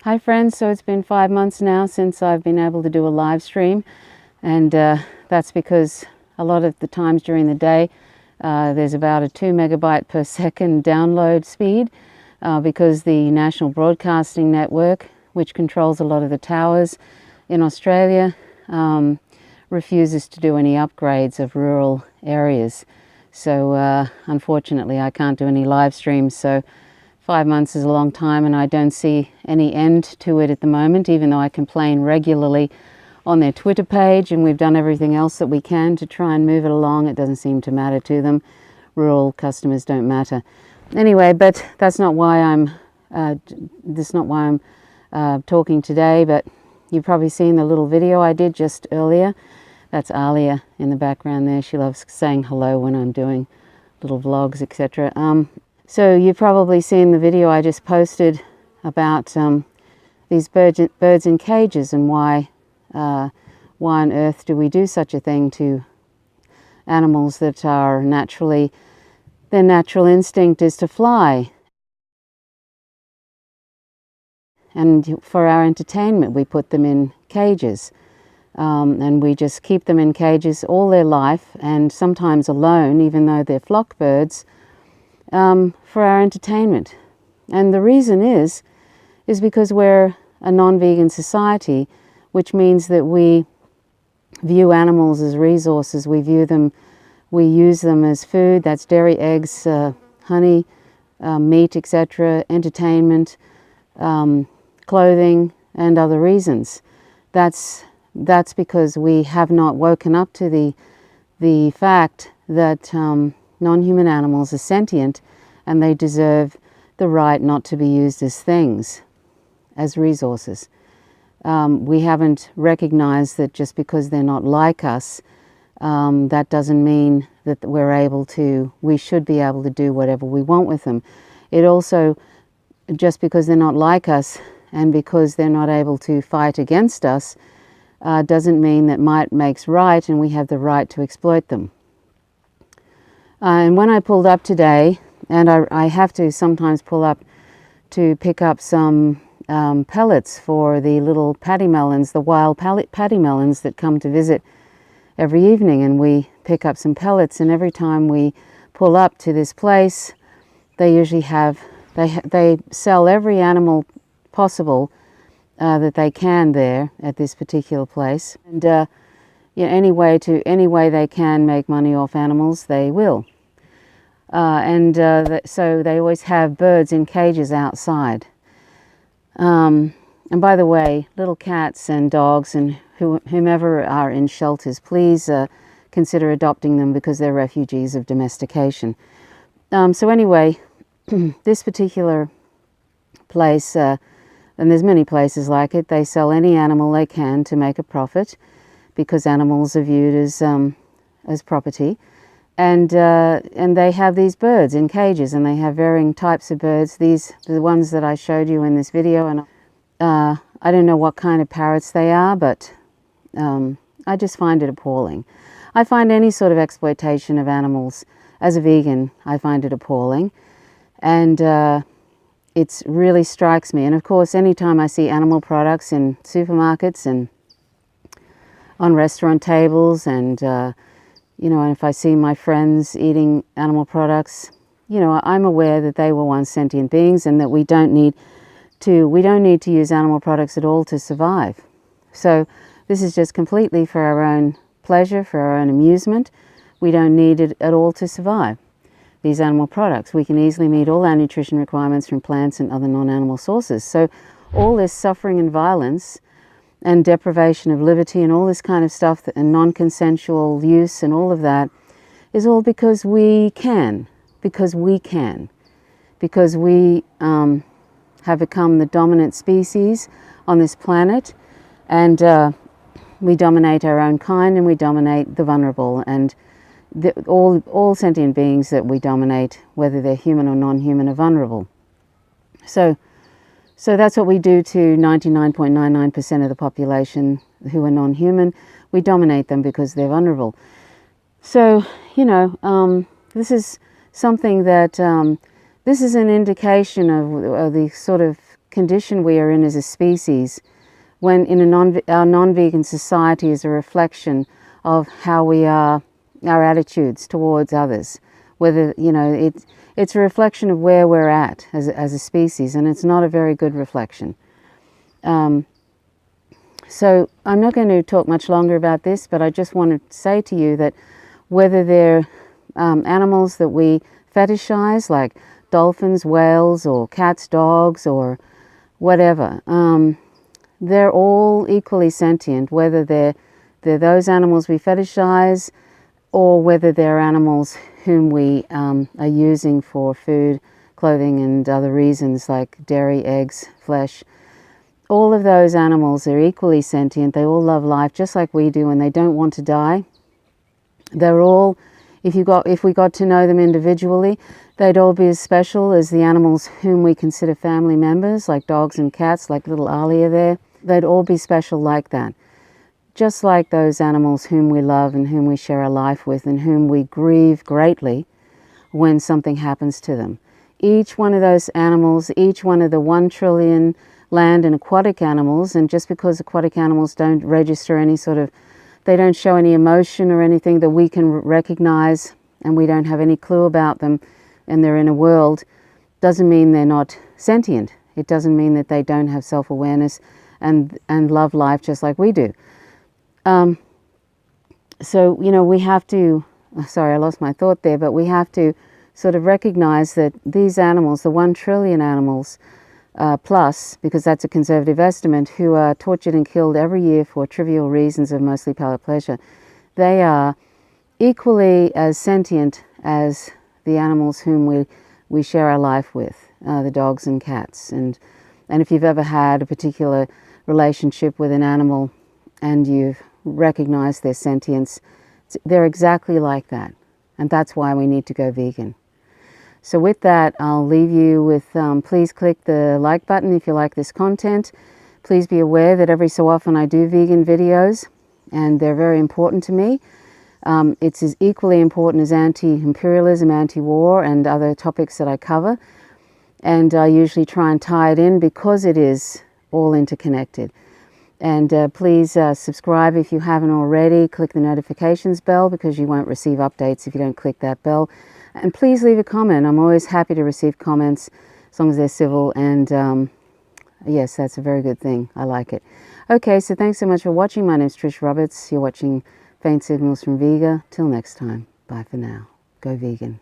Hi friends, so it's been 5 months now since I've been able to do a live stream, and that's because a lot of the times during the day there's about a 2 megabyte per second download speed because the National Broadcasting Network, which controls a lot of the towers in Australia, refuses to do any upgrades of rural areas. So unfortunately I can't do any live streams. So 5 months is a long time, and I don't see any end to it at the moment, even though I complain regularly on their Twitter page, and we've done everything else that we can to try and move it along. It doesn't seem to matter to them. Rural customers don't matter. Anyway, but that's not why I'm talking today, but you've probably seen the little video I did just earlier. That's Alia in the background there. She loves saying hello when I'm doing little vlogs, etc. So you've probably seen the video I just posted about these birds in cages, and why on earth do we do such a thing to animals that are naturally, their natural instinct is to fly. And for our entertainment we put them in cages, and we just keep them in cages all their life, and sometimes alone, even though they're flock birds, for our entertainment. And the reason is because we're a non-vegan society, which means that we view animals as resources. We use them as food. That's dairy, eggs, honey, meat, etc., entertainment, clothing, and other reasons. That's because we have not woken up to the fact that non-human animals are sentient, and they deserve the right not to be used as things, as resources. We haven't recognized that just because they're not like us, that doesn't mean that we should be able to do whatever we want with them. It also, just because they're not like us and because they're not able to fight against us, doesn't mean that might makes right and we have the right to exploit them. And when I pulled up today, and I have to sometimes pull up to pick up some pellets for the little paddy melons, the wild paddy melons that come to visit every evening, and we pick up some pellets. And every time we pull up to this place, they usually they sell every animal possible that they can there at this particular place. And any way they can make money off animals, they will. So they always have birds in cages outside. And by the way, little cats and dogs and whomever are in shelters, please consider adopting them, because they're refugees of domestication. So anyway, this particular place, and there's many places like it, they sell any animal they can to make a profit, because animals are viewed as property. And they have these birds in cages, and they have varying types of birds. These are the ones that I showed you in this video, and I don't know what kind of parrots they are, but I just find it appalling. I find any sort of exploitation of animals, as a vegan, I find it appalling, and it really strikes me. And of course, anytime I see animal products in supermarkets and on restaurant tables, and and if I see my friends eating animal products, I'm aware that they were once sentient beings, and that we don't need to use animal products at all to survive. So this is just completely for our own pleasure, for our own amusement. We don't need it at all to survive, these animal products. We can easily meet all our nutrition requirements from plants and other non-animal sources. So all this suffering and violence and deprivation of liberty and all this kind of stuff, and non-consensual use and all of that, is all because we can. Because we have become the dominant species on this planet, and we dominate our own kind, and we dominate the vulnerable, and all sentient beings that we dominate, whether they're human or non-human, are vulnerable. So that's what we do to 99.99% of the population who are non-human. We dominate them because they're vulnerable. So, this is something that, this is an indication of the sort of condition we are in as a species, when in our non-vegan society, is a reflection of how we are, our attitudes towards others. Whether, you know, it's a reflection of where we're at as a species, and it's not a very good reflection. So I'm not going to talk much longer about this, but I just want to say to you that whether they're animals that we fetishize, like dolphins, whales, or cats, dogs, or whatever, they're all equally sentient, whether they're those animals we fetishize, or whether they're animals whom we are using for food, clothing, and other reasons like dairy, eggs, flesh. All of those animals are equally sentient. They all love life just like we do, and they don't want to die. They're all, if we got to know them individually, they'd all be as special as the animals whom we consider family members, like dogs and cats, like little Alia there. They'd all be special like that. Just like those animals whom we love and whom we share our life with and whom we grieve greatly when something happens to them. Each one of those animals, each one of the 1 trillion land and aquatic animals, and just because aquatic animals don't register any sort of, they don't show any emotion or anything that we can recognize, and we don't have any clue about them, and they're in a world, doesn't mean they're not sentient. It doesn't mean that they don't have self-awareness and love life just like we do. So, you know, we have to, sorry, I lost my thought there, but we have to sort of recognize that these animals, the 1 trillion animals plus, because that's a conservative estimate, who are tortured and killed every year for trivial reasons of mostly palate pleasure, they are equally as sentient as the animals whom we share our life with, the dogs and cats. And if you've ever had a particular relationship with an animal and you've recognized their sentience, they're exactly like that. And that's why we need to go vegan. So with that, I'll leave you with, please click the like button if you like this content. Please be aware that every so often I do vegan videos, and they're very important to me. It's as equally important as anti-imperialism, anti-war, and other topics that I cover. And I usually try and tie it in because it is all interconnected. And please subscribe if you haven't already. Click the notifications bell because you won't receive updates if you don't click that bell. And please leave a comment. I'm always happy to receive comments as long as they're civil. And yes, that's a very good thing. I like it. Okay, so thanks so much for watching. My name is Trish Roberts. You're watching Faint Signals from Vega. Till next time. Bye for now. Go vegan.